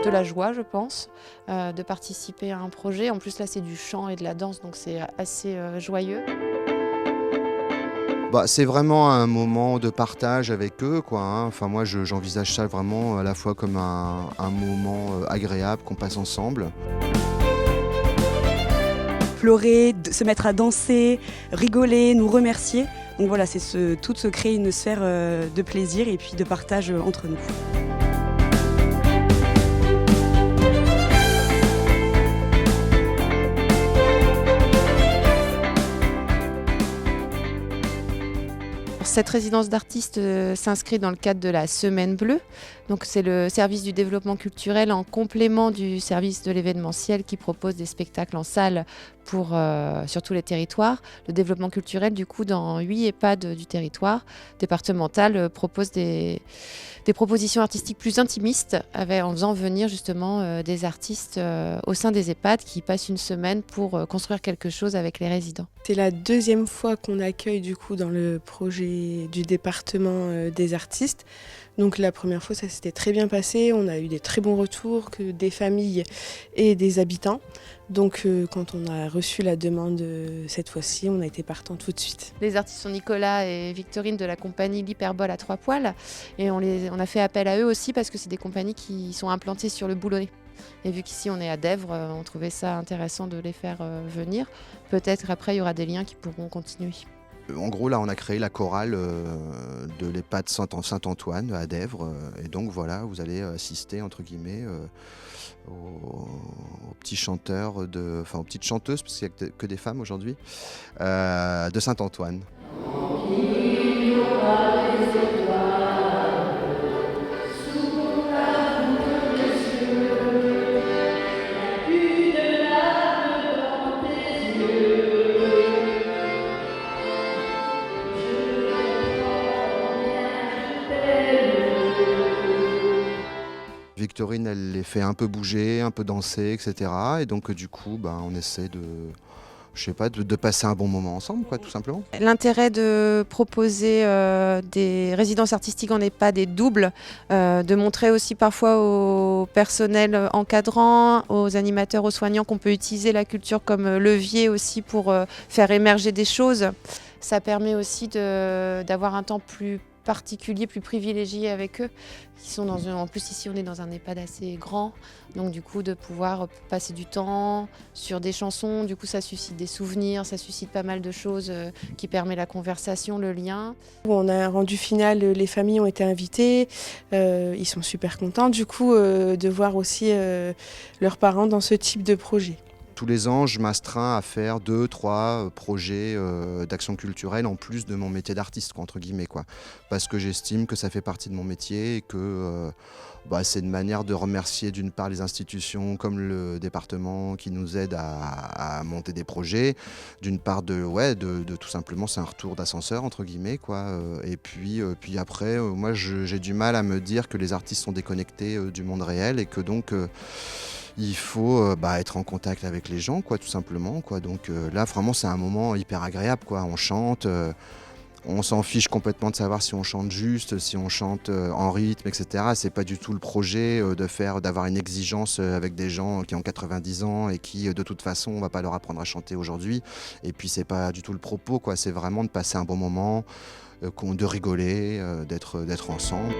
de la joie, je pense, de participer à un projet. En plus, là, c'est du chant et de la danse, donc c'est assez joyeux. Bah, c'est vraiment un moment de partage avec eux, quoi, hein. Enfin, moi, j'envisage ça vraiment à la fois comme un moment agréable qu'on passe ensemble. Pleurer, se mettre à danser, rigoler, nous remercier. Donc voilà, c'est tout se créer une sphère de plaisir et puis de partage entre nous. Cette résidence d'artistes s'inscrit dans le cadre de la Semaine Bleue. Donc c'est le service du développement culturel en complément du service de l'événementiel qui propose des spectacles en salle pour sur tous les territoires. Le développement culturel, du coup, dans 8 EHPAD du territoire départemental, propose des propositions artistiques plus intimistes en faisant venir justement des artistes au sein des EHPAD qui passent une semaine pour construire quelque chose avec les résidents. C'est la deuxième fois qu'on accueille du coup dans le projet du département des artistes. Donc la première fois ça s'était très bien passé, on a eu des très bons retours des familles et des habitants. Donc quand on a reçu la demande cette fois-ci, on a été partant tout de suite. Les artistes sont Nicolas et Victorine de la compagnie L'Hyperbole à Trois Poils et on a fait appel à eux aussi parce que c'est des compagnies qui sont implantées sur le Boulonnais. Et vu qu'ici on est à Dèvres, on trouvait ça intéressant de les faire venir. Peut-être après il y aura des liens qui pourront continuer. En gros, là, on a créé la chorale de l'EHPAD Saint-Antoine à Dèvres. Et donc, voilà, vous allez assister, entre guillemets, aux petits chanteurs, enfin aux petites chanteuses, parce qu'il n'y a que des femmes aujourd'hui, de Saint-Antoine. Victorine, elle les fait un peu bouger, un peu danser, etc. Et donc, du coup, on essaie de passer un bon moment ensemble, quoi, tout simplement. L'intérêt de proposer des résidences artistiques en EHPAD est double, de montrer aussi parfois au personnel encadrant, aux animateurs, aux soignants qu'on peut utiliser la culture comme levier aussi pour faire émerger des choses. Ça permet aussi d'avoir un temps plus particulier, plus privilégié avec eux. En plus ici on est dans un EHPAD assez grand, donc du coup de pouvoir passer du temps sur des chansons, du coup ça suscite des souvenirs, ça suscite pas mal de choses qui permet la conversation, le lien. On a un rendu final, les familles ont été invitées, ils sont super contents du coup de voir aussi leurs parents dans ce type de projet. Tous les ans, je m'astreins à faire 2-3 projets d'action culturelle en plus de mon métier d'artiste, quoi, entre guillemets, quoi. Parce que j'estime que ça fait partie de mon métier et que c'est une manière de remercier d'une part les institutions comme le département qui nous aident à monter des projets, d'une part de tout simplement, c'est un retour d'ascenseur, entre guillemets, quoi. Et puis après, moi j'ai du mal à me dire que les artistes sont déconnectés du monde réel et que donc il faut être en contact avec les gens, quoi, tout simplement, quoi. Donc là, vraiment, c'est un moment hyper agréable, quoi. On chante, on s'en fiche complètement de savoir si on chante juste, si on chante en rythme, etc. C'est pas du tout le projet d'avoir une exigence avec des gens qui ont 90 ans et qui, de toute façon, on va pas leur apprendre à chanter aujourd'hui. Et puis, c'est pas du tout le propos, quoi. C'est vraiment de passer un bon moment, de rigoler, d'être ensemble.